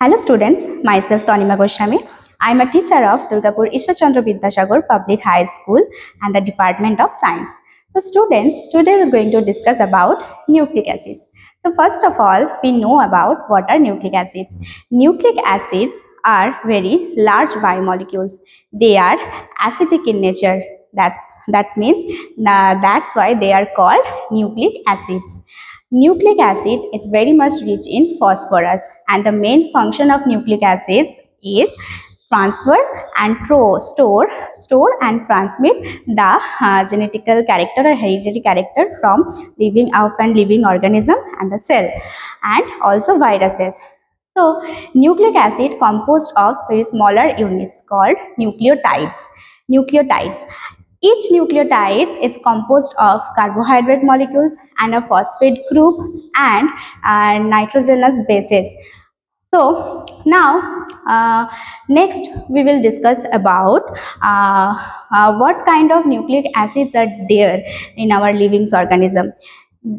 Hello students, myself Tanima Goswami. I am a teacher of Durgapur Ishwar Chandra Vidyasagar Public High School and the Department of Science. So students, today we are going to discuss about nucleic acids. So first of all, we know about what are nucleic acids. Nucleic acids are very large biomolecules. They are acidic in nature. That means that's why they are called nucleic acids. Nucleic acid is very much rich in phosphorus, and the main function of nucleic acids is transfer and store and transmit the genetical character or hereditary character from living organism and the cell, and also viruses. So nucleic acid composed of very smaller units called nucleotides. Nucleotides. Each nucleotide is composed of carbohydrate molecules and a phosphate group and nitrogenous bases. So now next we will discuss about what kind of nucleic acids are there in our living organism.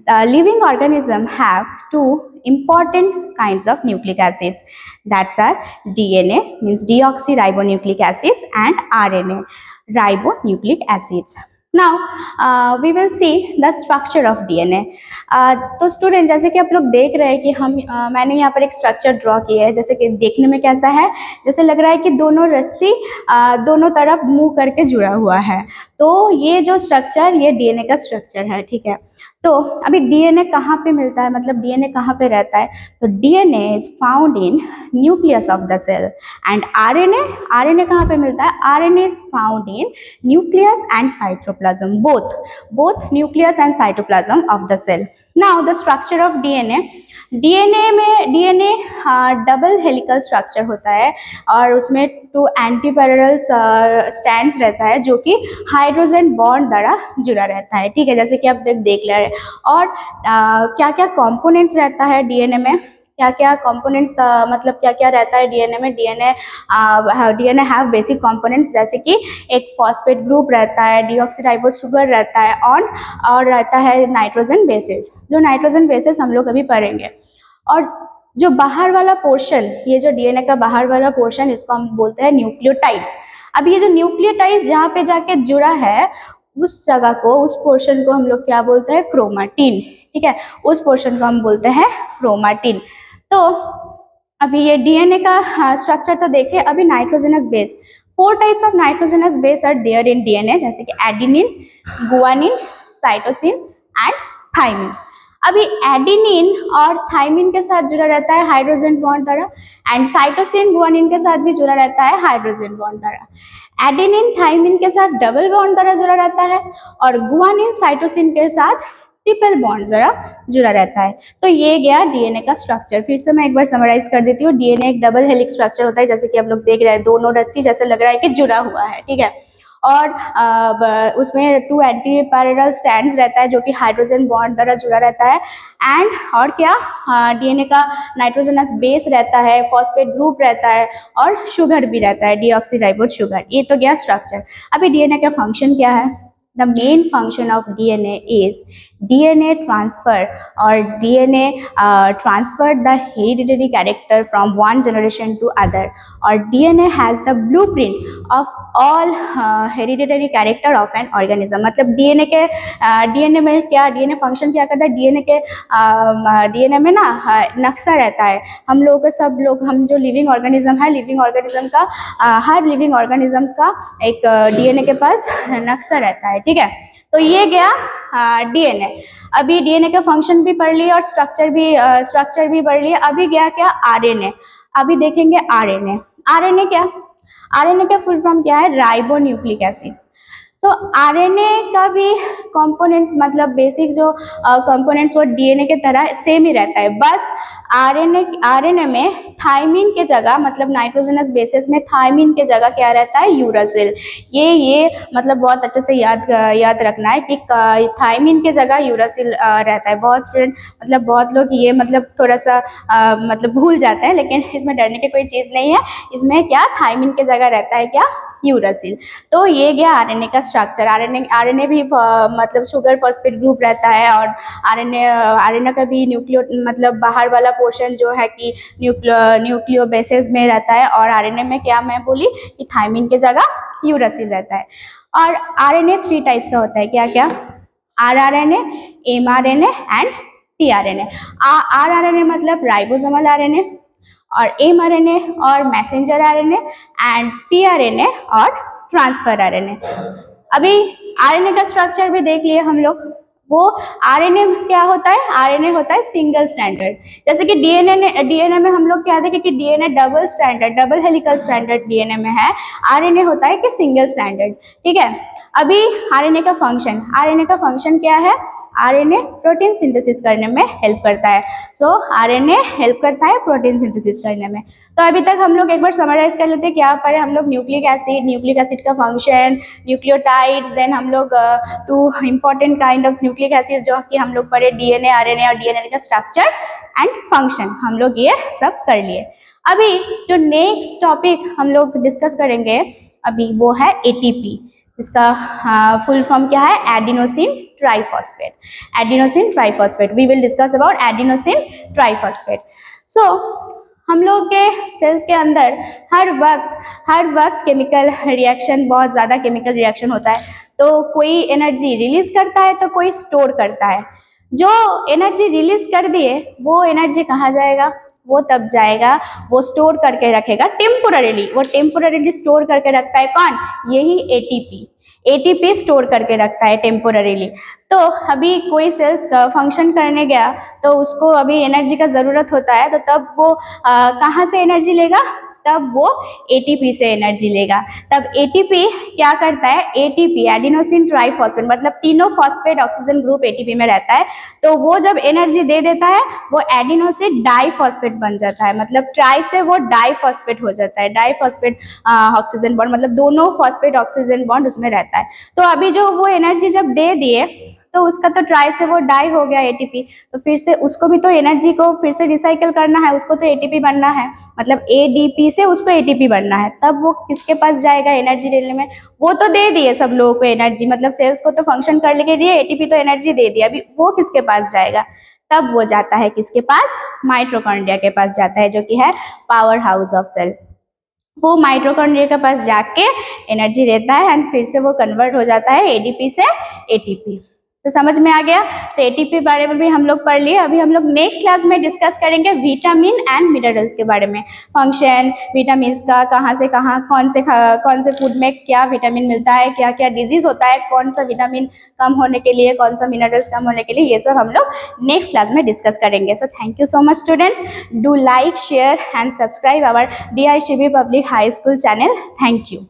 Living organism have two important kinds of nucleic acids, that's are DNA means deoxyribonucleic acids and RNA ribonucleic acids. Now we will see the structure of DNA. तो student जैसे कि आप लोग देख रहे हैं कि मैंने यहाँ पर एक स्ट्रक्चर ड्रॉ किया है, जैसे कि देखने में कैसा है, जैसे लग रहा है कि दोनों रस्सी दोनों तरफ मुंह करके जुड़ा हुआ है। तो ये जो स्ट्रक्चर ये डीएनए का स्ट्रक्चर है, ठीक है। तो अभी डीएनए कहाँ पे मिलता है, मतलब डीएनए कहाँ पे रहता है, तो DNA is found in nucleus of the cell and RNA कहाँ पे मिलता है, RNA is found in nucleus and cytoplasm, both nucleus and cytoplasm of the cell. Now the structure of DNA double helical structure होता है और उसमें to anti parallel strands रहता है जो कि हाइड्रोजन बॉन्ड द्वारा जुड़ा रहता है, ठीक है, जैसे कि आप देख ले रहे हैं। और क्या क्या कंपोनेंट्स रहता है डीएनए में, क्या क्या कंपोनेंट्स मतलब क्या क्या रहता है डीएनए में। डीएनए हैव बेसिक कंपोनेंट्स जैसे कि एक फॉस्फेट ग्रुप रहता है, डीऑक्सीराइबोस शुगर रहता है और रहता है नाइट्रोजन बेसेस, जो नाइट्रोजन बेसेस हम लोग अभी पढ़ेंगे। और जो बाहर वाला पोर्शन, ये जो डीएनए का बाहर वाला पोर्शन, इसको हम बोलते हैं न्यूक्लियोटाइड्स। अब ये जो न्यूक्लियोटाइड्स जहाँ पे जाके जुड़ा है उस जगह को, उस पोर्शन को हम लोग क्या बोलते हैं, क्रोमाटिन, ठीक है, उस पोर्शन को हम बोलते हैं क्रोमाटिन। तो अभी ये डीएनए का स्ट्रक्चर तो देखे। अभी nitrogenous base, 4 types of nitrogenous base are there in DNA, जैसे कि adenine, guanine, cytosine and thymine. अभी एडेनिन और थाइमिन के साथ जुड़ा रहता है हाइड्रोजन बॉन्ड द्वारा एंड साइटोसिन गुआनिन के साथ भी जुड़ा रहता है हाइड्रोजन बॉन्ड द्वारा। एडेनिन थाइमिन के साथ डबल बॉन्ड द्वारा जुड़ा रहता है और गुआनिन साइटोसिन के साथ ट्रिपल बॉन्ड जरा जुड़ा रहता है। तो ये गया डीएनए का स्ट्रक्चर। फिर से मैं एक बार समराइज कर देती हूँ। डीएनए एक डबल हेलिक्स स्ट्रक्चर होता है, जैसे कि आप लोग देख रहे हैं, दोनों रस्सी जैसे लग रहा है कि जुड़ा हुआ है, ठीक है। और उसमें 2 एंटी पैरेलल स्ट्रैंड्स रहता है जो कि हाइड्रोजन बॉन्ड द्वारा जुड़ा रहता है एंड और क्या, डीएनए का नाइट्रोजनस बेस रहता है, फॉस्फेट ग्रुप रहता है और शुगर भी रहता है, डीऑक्सीराइबोस शुगर। ये तो गया स्ट्रक्चर। अभी डीएनए का फंक्शन क्या है? The main function of DNA is DNA transfer or DNA transfer the hereditary character from one generation to other, or DNA has the blueprint of all hereditary character of an organism। मतलब DNA में क्या, DNA function क्या करता है, DNA में ना नक्शा रहता है। हम लोगों का, सब लोग, हम जो लिविंग ऑर्गेनिज्म है, लिविंग ऑर्गेनिज्म का हर लिविंग ऑर्गेनिजम्स का एक डीएनए के पास नक्शा रहता है, ठीक है। तो ये गया डीएनए। अभी डीएनए का फंक्शन भी पढ़ लिया और स्ट्रक्चर भी पढ़ लिया। अभी गया क्या, आरएनए। अभी देखेंगे आरएनए। आरएनए का फुल फॉर्म क्या है, राइबोन्यूक्लिक एसिड्स। तो आरएनए का भी कंपोनेंट्स, मतलब बेसिक जो कंपोनेंट्स वो डीएनए के तरह सेम ही रहता है, बस आरएनए में थाइमिन के जगह, मतलब नाइट्रोजनस बेसिस में थाइमिन के जगह क्या रहता है, यूरासिल। ये मतलब बहुत अच्छे से याद रखना है कि थाइमिन के जगह यूरासिल रहता है। बहुत स्टूडेंट, मतलब बहुत लोग ये मतलब थोड़ा सा मतलब भूल जाते हैं, लेकिन इसमें डरने की कोई चीज़ नहीं है। इसमें क्या, थाइमिन के जगह रहता है क्या, यूरासिल। तो ये गया आरएनए का स्ट्रक्चर। आरएनए भी मतलब शुगर फॉस्फेट ग्रुप रहता है और आरएनए का भी न्यूक्लियो मतलब बाहर वाला पोर्शन जो है कि न्यूक्लियोबेसेस में रहता है, और आरएनए में क्या मैं बोली कि थायमिन के जगह यूरासिल रहता है। और आरएनए 3 टाइप्स का होता है, क्या क्या? RRNA, mRNA and tRNA. RRNA मतलब राइबोसोमल आरएनए, और एमआरएनए और मैसेंजर आरएनए, एंड टीआरएनए और ट्रांसफर आरएनए। अभी आरएनए का स्ट्रक्चर भी देख लिए हम लोग। वो आरएनए क्या होता है? आरएनए होता है सिंगल स्टैंडर्ड। जैसे कि डीएनए में हम लोग क्या थे कि DNA double standard, double helical standard DNA में है, आरएनए होता है कि सिंगल स्टैंडर्ड। ठीक है। अभी आरएनए का फंक्शन क्या है? आरएनए प्रोटीन सिंथेसिस करने में हेल्प करता है। सो आरएनए हेल्प करता है प्रोटीन सिंथेसिस करने में। तो अभी तक हम लोग एक बार समराइज कर लेते हैं, क्या पढ़े हम लोग? न्यूक्लिक एसिड का फंक्शन, न्यूक्लियोटाइड्स, देन हम लोग 2 important kind of nucleic acid जो कि हम लोग पढ़े, डीएनए, आरएनए, और डीएनए का स्ट्रक्चर एंड फंक्शन, हम लोग ये सब कर लिए। अभी जो नेक्स्ट टॉपिक हम लोग डिस्कस करेंगे अभी वो है एटीपी। इसका फुल फॉर्म क्या है? Adenosine triphosphate. Adenosine triphosphate, we will discuss about adenosine triphosphate. So हम लोग के सेल्स के अंदर हर वक्त केमिकल रिएक्शन, बहुत ज़्यादा केमिकल रिएक्शन होता है। तो कोई एनर्जी रिलीज करता है तो कोई स्टोर करता है। जो एनर्जी रिलीज कर दिए वो एनर्जी कहाँ जाएगा? वो तब जाएगा, वो स्टोर करके रखेगा टेम्पोररीली। वो टेम्पोररीली स्टोर करके रखता है कौन? यही एटीपी स्टोर करके रखता है टेम्पोररीली। तो अभी कोई सेल्स फंक्शन करने गया तो उसको अभी एनर्जी का ज़रूरत होता है, तो तब वो कहाँ से एनर्जी लेगा? तब वो एटीपी से एनर्जी लेगा। तब एटीपी क्या करता है? एटीपी एडिनोसिन ट्राइफॉस्फेट, मतलब तीनों फॉस्फेट ऑक्सीजन ग्रुप एटीपी में रहता है। तो वो जब एनर्जी दे देता है वो एडिनो से डाइफॉस्फेट बन जाता है, मतलब ट्राई से वो डाइफॉस्फेट हो जाता है। डाइफॉस्फेट ऑक्सीजन बॉन्ड, मतलब दोनों फॉस्फेट ऑक्सीजन बॉन्ड उसमें रहता है। तो अभी जो वो एनर्जी जब दे दिए तो उसका तो ट्राई से वो डाई हो गया एटीपी, तो फिर से उसको भी तो एनर्जी को फिर से रिसाइकल करना है, उसको तो एटीपी बनना है, मतलब एडीपी से उसको एटीपी बनना है। तब वो किसके पास जाएगा एनर्जी लेने में? वो तो दे दिए सब लोगों को एनर्जी, मतलब सेल्स को तो फंक्शन करने के लिए एटीपी तो एनर्जी दे दिया, अभी वो किसके पास जाएगा? तब वो जाता है किसके पास? माइटोकॉन्ड्रिया के पास जाता है, जो कि है पावर हाउस ऑफ सेल। वो माइटोकॉन्ड्रिया के पास जाके एनर्जी लेता है एंड फिर से वो कन्वर्ट हो जाता है एडीपी से एटीपी। तो समझ में आ गया? तो एटीपी बारे में भी हम लोग पढ़ लिए। अभी हम लोग नेक्स्ट क्लास में डिस्कस करेंगे विटामिन एंड मिनरल्स के बारे में, फंक्शन, विटामिन का कहाँ से कहाँ, कौन से फूड में क्या विटामिन मिलता है, क्या क्या डिजीज होता है, कौन सा विटामिन कम होने के लिए, कौन सा मिनरल्स कम होने के लिए, ये सब हम लोग नेक्स्ट क्लास में डिस्कस करेंगे। So thank you so much students, do like, share and subscribe our DICB public high school channel. Thank you.